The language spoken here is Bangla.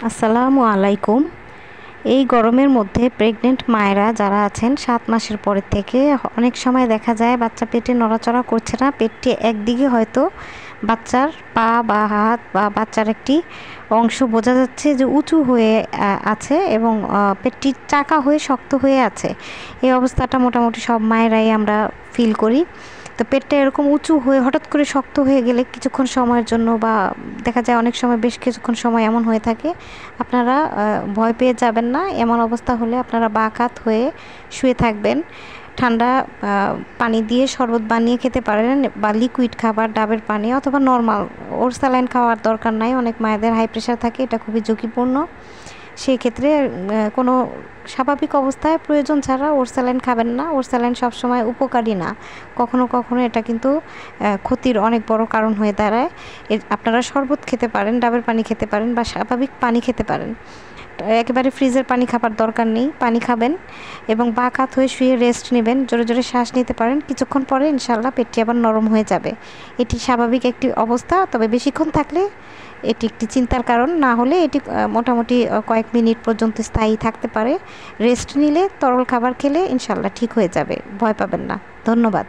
আসসালামু আলাইকুম। এই গরমের মধ্যে প্রেগনেন্ট মায়েরা যারা আছেন 7 মাসের পরের থেকে অনেক সময় দেখা যায় বাচ্চা পেটে নড়াচড়া করছে না, পেটটি একদিকে হয়তো বাচ্চার পা বা হাত বা বাচ্চার একটি অংশ বোঝা যাচ্ছে যে উঁচু হয়ে আছে এবং পেটটি চাকা হয়ে শক্ত হয়ে আছে। এই অবস্থাটা মোটামুটি সব মায়েরাই আমরা ফিল করি। তো পেটটা এরকম উঁচু হয়ে হঠাৎ করে শক্ত হয়ে গেলে কিছুক্ষণ সময়ের জন্য বা দেখা যায় অনেক সময় বেশ কিছুক্ষণ সময় এমন হয়ে থাকে, আপনারা ভয় পেয়ে যাবেন না। এমন অবস্থা হলে আপনারা বাকাত হয়ে শুয়ে থাকবেন। ঠান্ডা পানি দিয়ে শরবত বানিয়ে খেতে পারেন বা লিকুইড খাবার, ডাবের পানি অথবা নর্মাল, ওর স্যালাইন খাওয়ার দরকার নাই। অনেক মায়েদের হাই প্রেশার থাকে, এটা খুবই ঝুঁকিপূর্ণ। সেই ক্ষেত্রে কোনো স্বাভাবিক অবস্থায় প্রয়োজন ছাড়া ওর স্যালাইন খাবেন না। ওর স্যালাইন সবসময় উপকারী না, কখনো কখনো এটা কিন্তু ক্ষতির অনেক বড় কারণ হয়ে দাঁড়ায়। আপনারা শরবত খেতে পারেন, ডাবের পানি খেতে পারেন বা স্বাভাবিক পানি খেতে পারেন। একেবারে ফ্রিজের পানি খাবার দরকার নেই, পানি খাবেন এবং বাঁ কাত হয়ে শুয়ে রেস্ট নেবেন, জোরে জোরে শ্বাস নিতে পারেন। কিছুক্ষণ পরে ইনশাল্লাহ পেটটি আবার নরম হয়ে যাবে। এটি স্বাভাবিক একটি অবস্থা, তবে বেশিক্ষণ থাকলে এটি একটি চিন্তার কারণ। না হলে এটি মোটামুটি কয়েক মিনিট পর্যন্ত স্থায়ী থাকতে পারে। রেস্ট নিলে, তরল খাবার খেলে ইনশাল্লাহ ঠিক হয়ে যাবে, ভয় পাবেন না। ধন্যবাদ।